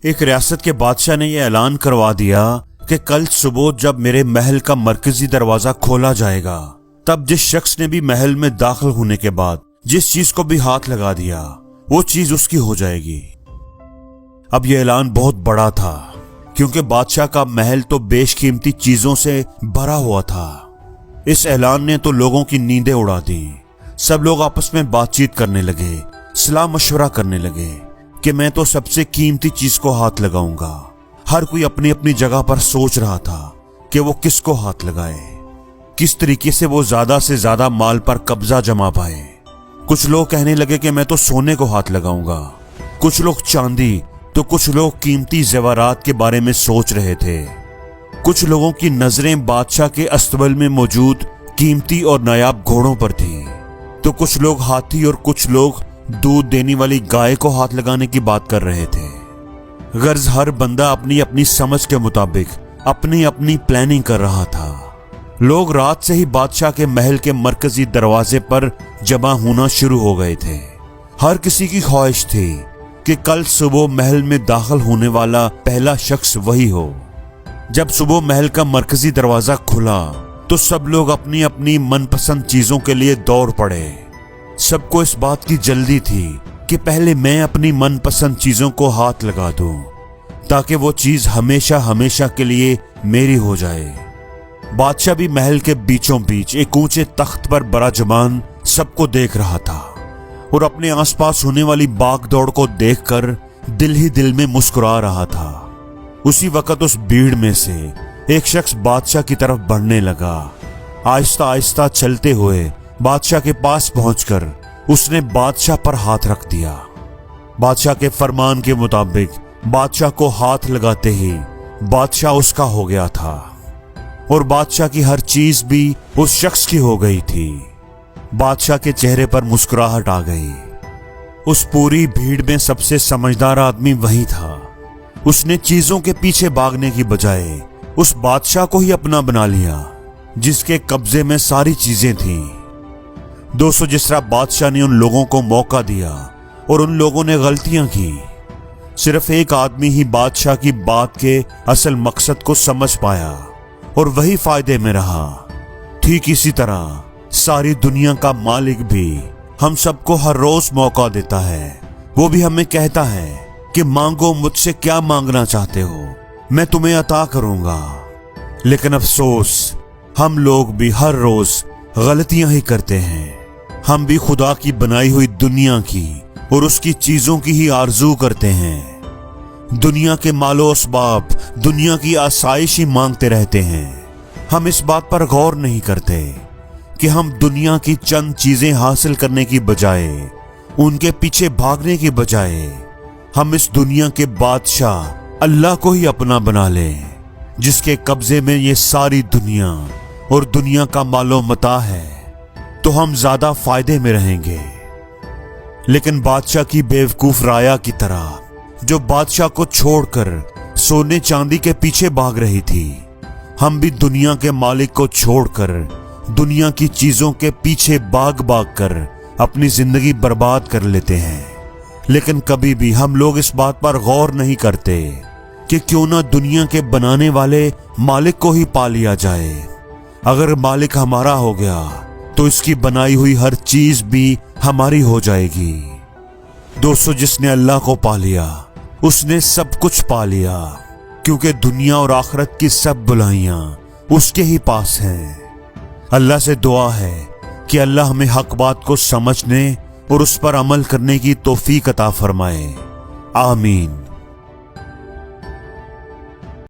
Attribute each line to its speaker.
Speaker 1: ایک ریاست کے بادشاہ نے یہ اعلان کروا دیا کہ کل صبح جب میرے محل کا مرکزی دروازہ کھولا جائے گا تب جس شخص نے بھی محل میں داخل ہونے کے بعد جس چیز کو بھی ہاتھ لگا دیا وہ چیز اس کی ہو جائے گی۔ اب یہ اعلان بہت بڑا تھا کیونکہ بادشاہ کا محل تو بیش قیمتی چیزوں سے بھرا ہوا تھا۔ اس اعلان نے تو لوگوں کی نیندیں اڑا دی۔ سب لوگ آپس میں بات چیت کرنے لگے، صلاح مشورہ کرنے لگے کہ میں تو سب سے قیمتی چیز کو ہاتھ لگاؤں گا۔ ہر کوئی اپنی اپنی جگہ پر سوچ رہا تھا کہ وہ کس کو ہاتھ لگائے، کس طریقے سے وہ زیادہ سے زیادہ مال پر قبضہ جما پائے۔ کچھ لوگ کہنے لگے کہ میں تو سونے کو ہاتھ لگاؤں گا، کچھ لوگ چاندی، تو کچھ لوگ قیمتی زیورات کے بارے میں سوچ رہے تھے۔ کچھ لوگوں کی نظریں بادشاہ کے استبل میں موجود قیمتی اور نایاب گھوڑوں پر تھیں، تو کچھ لوگ ہاتھی اور کچھ لوگ دودھ دینے والی گائے کو ہاتھ لگانے کی بات کر رہے تھے۔ غرض ہر بندہ اپنی اپنی سمجھ کے مطابق اپنی اپنی پلاننگ کر رہا تھا۔ لوگ رات سے ہی بادشاہ کے محل کے مرکزی دروازے پر جمع ہونا شروع ہو گئے تھے۔ ہر کسی کی خواہش تھی کہ کل صبح محل میں داخل ہونے والا پہلا شخص وہی ہو۔ جب صبح محل کا مرکزی دروازہ کھلا تو سب لوگ اپنی اپنی من پسند چیزوں کے لیے دوڑ پڑے۔ سب کو اس بات کی جلدی تھی کہ پہلے میں اپنی من پسند چیزوں کو ہاتھ لگا دوں تاکہ وہ چیز ہمیشہ ہمیشہ کے لیے میری ہو جائے۔ بادشاہ بھی محل کے بیچوں بیچ ایک اونچے تخت پر براجمان سب کو دیکھ رہا تھا اور اپنے آس پاس ہونے والی باغ دوڑ کو دیکھ کر دل ہی دل میں مسکرا رہا تھا۔ اسی وقت اس بھیڑ میں سے ایک شخص بادشاہ کی طرف بڑھنے لگا۔ آہستہ آہستہ چلتے ہوئے بادشاہ کے پاس پہنچ کر اس نے بادشاہ پر ہاتھ رکھ دیا۔ بادشاہ کے فرمان کے مطابق بادشاہ کو ہاتھ لگاتے ہی بادشاہ اس کا ہو گیا تھا اور بادشاہ کی ہر چیز بھی اس شخص کی ہو گئی تھی۔ بادشاہ کے چہرے پر مسکراہٹ آ گئی۔ اس پوری بھیڑ میں سب سے سمجھدار آدمی وہی تھا۔ اس نے چیزوں کے پیچھے بھاگنے کی بجائے اس بادشاہ کو ہی اپنا بنا لیا جس کے قبضے میں ساری چیزیں تھیں۔ دوستو، جس طرح بادشاہ نے ان لوگوں کو موقع دیا اور ان لوگوں نے غلطیاں کی، صرف ایک آدمی ہی بادشاہ کی بات کے اصل مقصد کو سمجھ پایا اور وہی فائدے میں رہا۔ ٹھیک اسی طرح ساری دنیا کا مالک بھی ہم سب کو ہر روز موقع دیتا ہے۔ وہ بھی ہمیں کہتا ہے کہ مانگو، مجھ سے کیا مانگنا چاہتے ہو، میں تمہیں عطا کروں گا۔ لیکن افسوس، ہم لوگ بھی ہر روز غلطیاں ہی کرتے ہیں۔ ہم بھی خدا کی بنائی ہوئی دنیا کی اور اس کی چیزوں کی ہی آرزو کرتے ہیں۔ دنیا کے مال و اسباب، دنیا کی آسائش ہی مانگتے رہتے ہیں۔ ہم اس بات پر غور نہیں کرتے کہ ہم دنیا کی چند چیزیں حاصل کرنے کی بجائے، ان کے پیچھے بھاگنے کی بجائے، ہم اس دنیا کے بادشاہ اللہ کو ہی اپنا بنا لیں جس کے قبضے میں یہ ساری دنیا اور دنیا کا مال و متاع ہے، تو ہم زیادہ فائدے میں رہیں گے۔ لیکن بادشاہ کی بیوقوف رایا کی طرح جو بادشاہ کو چھوڑ کر سونے چاندی کے پیچھے بھاگ رہی تھی، ہم بھی دنیا کے مالک کو چھوڑ کر دنیا کی چیزوں کے پیچھے بھاگ کر اپنی زندگی برباد کر لیتے ہیں۔ لیکن کبھی بھی ہم لوگ اس بات پر غور نہیں کرتے کہ کیوں نہ دنیا کے بنانے والے مالک کو ہی پا لیا جائے۔ اگر مالک ہمارا ہو گیا تو اس کی بنائی ہوئی ہر چیز بھی ہماری ہو جائے گی۔ دوستو، جس نے اللہ کو پا لیا اس نے سب کچھ پا لیا، کیونکہ دنیا اور آخرت کی سب بلائیاں اس کے ہی پاس ہیں۔ اللہ سے دعا ہے کہ اللہ ہمیں حق بات کو سمجھنے اور اس پر عمل کرنے کی توفیق عطا فرمائے۔ آمین۔